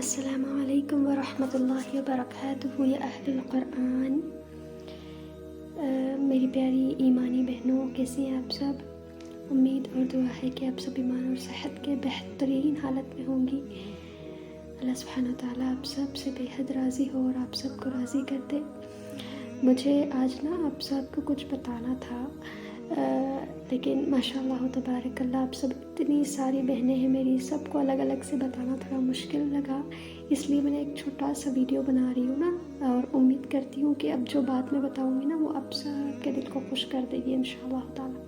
السلام علیکم ورحمۃ اللہ وبرکاتہ یا اہل القرآن۔ میری پیاری ایمانی بہنوں، کیسے ہیں آپ سب؟ امید اور دعا ہے کہ آپ سب ایمان اور صحت کے بہترین حالت میں ہوں گی۔ اللہ سبحانہ و تعالیٰ آپ سب سے بے حد راضی ہو اور آپ سب کو راضی کر دے۔ مجھے آج آپ سب کو کچھ بتانا تھا، لیکن ماشاء اللہ تبارک اللہ آپ سب اتنی ساری بہنیں ہیں میری، سب کو الگ الگ سے بتانا تھوڑا مشکل لگا، اس لیے میں نے ایک چھوٹا سا ویڈیو بنا رہی ہوں اور امید کرتی ہوں کہ اب جو بات میں بتاؤں گی وہ آپ سب کے دل کو خوش کر دے گی انشاءاللہ تعالیٰ۔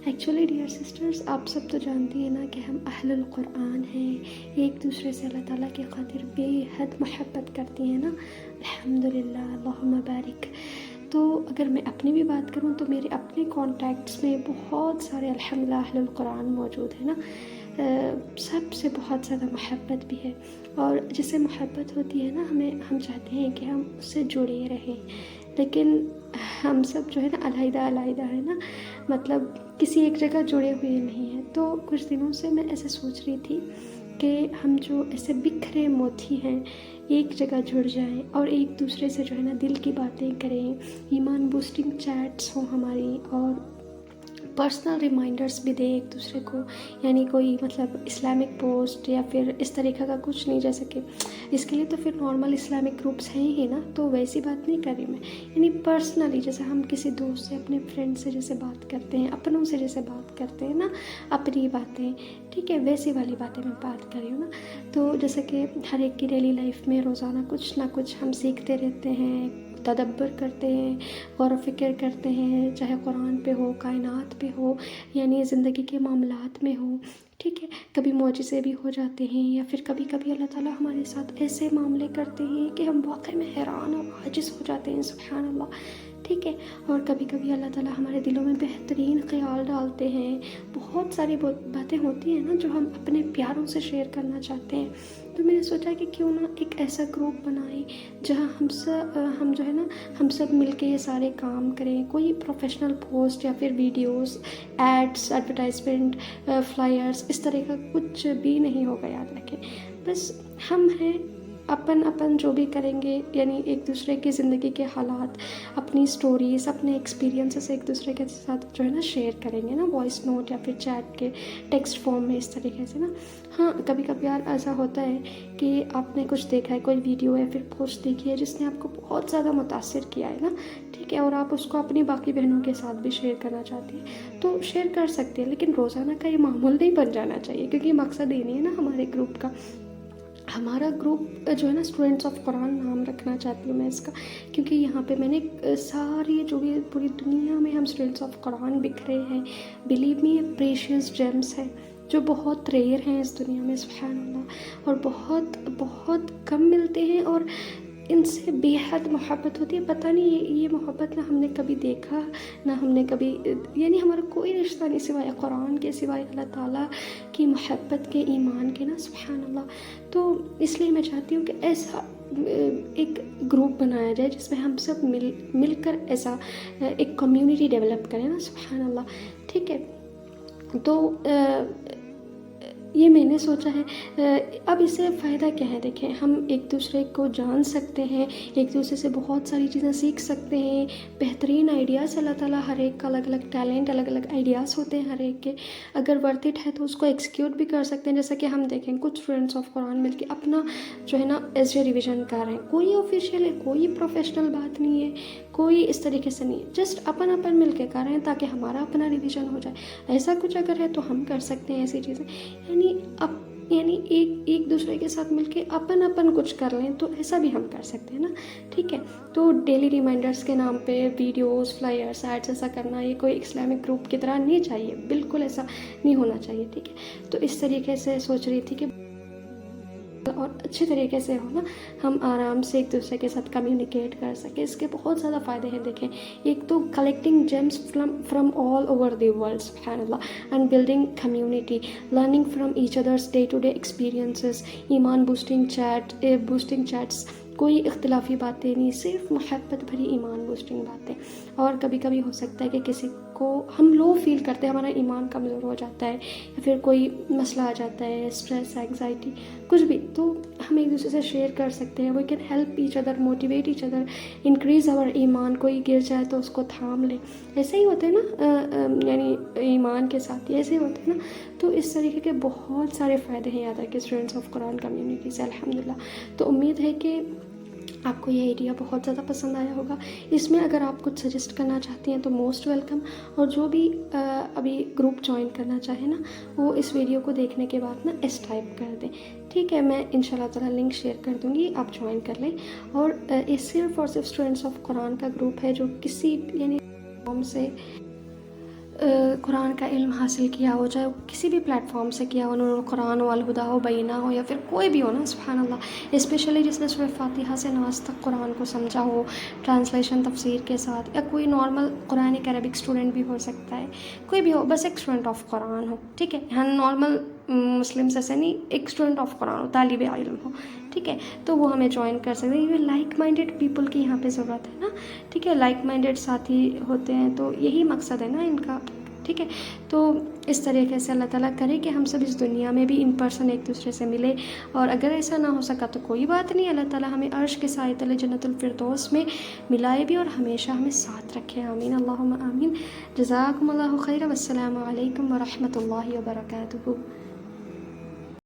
ایکچولی ڈیئر سسٹرز، آپ سب تو جانتی ہیں کہ ہم اہل القرآن ہیں، ایک دوسرے سے اللہ تعالیٰ کی خاطر بے حد محبت کرتی ہیں الحمدللہ، اللہم بارک۔ تو اگر میں اپنی بھی بات کروں تو میرے اپنے کانٹیکٹس میں بہت سارے الحمدللہ اہل القرآن موجود ہیں سب سے بہت زیادہ محبت بھی ہے، اور جسے محبت ہوتی ہے ہم چاہتے ہیں کہ ہم اس سے جڑے رہیں، لیکن ہم سب علیحدہ علیحدہ مطلب کسی ایک جگہ جڑے ہوئے نہیں ہیں۔ تو کچھ دنوں سے میں ایسے سوچ رہی تھی کہ ہم جو ایسے بکھرے موتی ہیں ایک جگہ جڑ جائیں اور ایک دوسرے سے دل کی باتیں کریں، ایمان بوسٹنگ چیٹس ہوں ہماری، اور پرسنل ریمائنڈرز بھی دیں ایک دوسرے کو، یعنی کوئی مطلب اسلامک پوسٹ یا پھر اس طریقہ کا کچھ نہیں، جیسے کہ اس کے لیے تو پھر نارمل اسلامک گروپس ہیں ہی تو ویسی بات نہیں کر رہی میں، یعنی پرسنلی جیسے ہم کسی دوست سے، اپنے فرینڈ سے جیسے بات کرتے ہیں، اپنوں سے جیسے بات کرتے ہیں اپنی باتیں، ٹھیک ہے، ویسی والی باتیں میں بات کر رہی ہوں تو جیسے کہ ہر ایک کی ڈیلی لائف میں روزانہ کچھ نہ کچھ ہم سیکھتے رہتے ہیں، تدبر کرتے ہیں، غور و فکر کرتے ہیں، چاہے قرآن پہ ہو، کائنات پہ ہو، یعنی زندگی کے معاملات میں ہو، ٹھیک ہے، کبھی معجزے بھی ہو جاتے ہیں، یا پھر کبھی کبھی اللہ تعالیٰ ہمارے ساتھ ایسے معاملے کرتے ہیں کہ ہم واقعی میں حیران اور عاجز ہو جاتے ہیں، سبحان اللہ، ٹھیک ہے، اور کبھی کبھی اللہ تعالیٰ ہمارے دلوں میں بہترین خیال ڈالتے ہیں، بہت ساری باتیں ہوتی ہیں جو ہم اپنے پیاروں سے شیئر کرنا چاہتے ہیں۔ تو میں نے سوچا کہ کیوں ایک ایسا گروپ بنائیں جہاں ہم سب مل کے یہ سارے کام کریں، کوئی پروفیشنل پوسٹ یا پھر ویڈیوز، ایڈس، ایڈورٹائزمنٹ، فلائرز اس طرح کا کچھ بھی نہیں ہوگا، یاد رکھیں، بس ہم ہیں اپن جو بھی کریں گے، یعنی ایک دوسرے کی زندگی کے حالات، اپنی سٹوریز، اپنے ایکسپیرینسز ایک دوسرے کے ساتھ شیئر کریں گے وائس نوٹ یا پھر چیٹ کے ٹیکسٹ فارم میں، اس طریقے سے ہاں کبھی کبھی ایسا ہوتا ہے کہ آپ نے کچھ دیکھا ہے، کوئی ویڈیو یا پھر پوسٹ دیکھی ہے جس نے آپ کو بہت زیادہ متاثر کیا ہے ٹھیک ہے، اور آپ اس کو اپنی باقی بہنوں کے ساتھ بھی شیئر کرنا چاہتی ہیں تو شیئر کر سکتے ہیں، لیکن روزانہ کا یہ معمول نہیں بن جانا چاہیے، کیونکہ مقصد یہ نہیں ہے ہمارے گروپ کا۔ ہمارا گروپ اسٹوڈنٹس آف قرآن نام رکھنا چاہتی ہوں میں اس کا، کیونکہ یہاں پہ میں نے ساری جو بھی پوری دنیا میں ہم اسٹوڈنٹس آف قرآن بکھرے ہیں، بلیو می یہ پریشیس جیمس ہیں جو بہت ریئر ہیں اس دنیا میں، سبحان اللہ، اور بہت بہت کم ملتے ہیں، اور ان سے بے حد محبت ہوتی ہے۔ پتہ نہیں یہ محبت ہم نے کبھی دیکھا، ہم نے کبھی، یعنی ہمارا کوئی رشتہ نہیں سوائے قرآن کے، سوائے اللہ تعالیٰ کی محبت کے، ایمان کے سبحان اللہ۔ تو اس لیے میں چاہتی ہوں کہ ایسا ایک گروپ بنایا جائے جس میں ہم سب مل کر ایسا ایک کمیونٹی ڈیولپ کریں سبحان اللہ، ٹھیک ہے۔ تو یہ میں نے سوچا ہے، اب اس سے فائدہ کیا ہے؟ دیکھیں، ہم ایک دوسرے کو جان سکتے ہیں، ایک دوسرے سے بہت ساری چیزیں سیکھ سکتے ہیں، بہترین آئیڈیاز، اللہ تعالیٰ ہر ایک کا الگ الگ ٹیلنٹ، الگ الگ آئیڈیاز ہوتے ہیں ہر ایک کے، اگر ورتھ اٹ ہے تو اس کو ایکسیکیوٹ بھی کر سکتے ہیں، جیسا کہ ہم دیکھیں کچھ فرینڈس آف قرآن مل کے اپنا ایسے ریویژن کر رہے ہیں، کوئی آفیشیل ہے، کوئی پروفیشنل بات نہیں ہے، کوئی اس طریقے سے نہیں ہے، جسٹ اپن مل کے کر رہے ہیں تاکہ ہمارا اپنا ریویژن ہو جائے، ایسا کچھ اگر ہے تو ہم کر سکتے ہیں ایسی چیزیں، یعنی ایک دوسرے کے ساتھ مل کے اپن کچھ کر لیں تو ایسا بھی ہم کر سکتے ہیں ٹھیک ہے۔ تو ڈیلی ریمائنڈرز کے نام پہ ویڈیوز، فلائرز، ایڈس ایسا کرنا یہ کوئی اسلامک گروپ کی طرح نہیں چاہیے، بالکل ایسا نہیں ہونا چاہیے، ٹھیک ہے۔ تو اس طریقے سے سوچ رہی تھی کہ اور اچھے طریقے سے ہم آرام سے ایک دوسرے کے ساتھ کمیونیکیٹ کر سکیں، اس کے بہت زیادہ فائدے ہیں۔ دیکھیں، ایک تو collecting gems from all over the world سبحان اللہ، and building community, learning from each others day to day experiences, ایمان بوسٹنگ چیٹس، کوئی اختلافی باتیں نہیں، صرف محبت بھری ایمان بوسٹنگ باتیں، اور کبھی کبھی ہو سکتا ہے کہ کسی کو ہم لو فیل کرتے ہیں، ہمارا ایمان کمزور ہو جاتا ہے یا پھر کوئی مسئلہ آ جاتا ہے، اسٹریس، اینگزائٹی، کچھ بھی، تو ہم ایک دوسرے سے شیئر کر سکتے ہیں. We can help each other, motivate each other, increase our ایمان. کوئی گر جائے تو اس کو تھام لے. ایسے ہی ہوتے ہیں نا، یعنی ایمان کے ساتھ ایسے ہی ہوتے ہیں نا. تو اس طریقے کے بہت سارے فائدے ہیں یاد رکھیں اسٹوڈنٹس آف قرآن کمیونٹی سے الحمدللہ. تو امید ہے کہ آپ کو یہ ایریا بہت زیادہ پسند آیا ہوگا. اس میں اگر آپ کچھ سجیسٹ کرنا چاہتی ہیں تو موسٹ ویلکم. اور جو بھی ابھی گروپ جوائن کرنا چاہے نا، وہ اس ویڈیو کو دیکھنے کے بعد نا ایس ٹائپ کر دیں. ٹھیک ہے، میں انشاءاللہ تعالیٰ لنک شیئر کر دوں گی، آپ جوائن کر لیں. اور یہ صرف اور صرف اسٹوڈنٹس آف قرآن کا گروپ ہے جو کسی یعنی فارم سے قرآن کا علم حاصل کیا ہو، چاہے کسی بھی پلیٹ فارم سے کیا ہو، نور القرآن ہو، الہدا ہو، بینہ ہو، یا پھر کوئی بھی ہو نا، سبحان اللہ. اسپیشلی جس نے سورہ فاتحہ سے ناس تک قرآن کو سمجھا ہو، ٹرانسلیشن تفسیر کے ساتھ، یا کوئی نارمل قرآنک عربک اسٹوڈنٹ بھی ہو سکتا ہے، کوئی بھی ہو، بس ایک اسٹوڈنٹ آف قرآن ہو. ٹھیک ہے، ہم نارمل مسلم سے نہیں، ایک اسٹوڈنٹ آف قرآن ہو، طالب علم ہو. ٹھیک ہے، تو وہ ہمیں جوائن کر سکتے ہیں. یہ لائک مائنڈیڈ پیپل کی یہاں پہ ضرورت ہے نا. ٹھیک ہے، لائک مائنڈیڈ ساتھی ہوتے ہیں تو یہی مقصد ہے نا ان کا. ٹھیک ہے، تو اس طریقے سے اللہ تعالیٰ کرے کہ ہم سب اس دنیا میں بھی ان پرسن ایک دوسرے سے ملے. اور اگر ایسا نہ ہو سکا تو کوئی بات نہیں، اللہ تعالیٰ ہمیں عرش کے سائے تلے جنت الفردوس میں ملائے بھی اور ہمیشہ ہمیں ساتھ رکھے. آمین اللہم آمین. جزاکم اللہ خیر، والسلام علیکم ورحمۃ اللہ وبرکاتہ.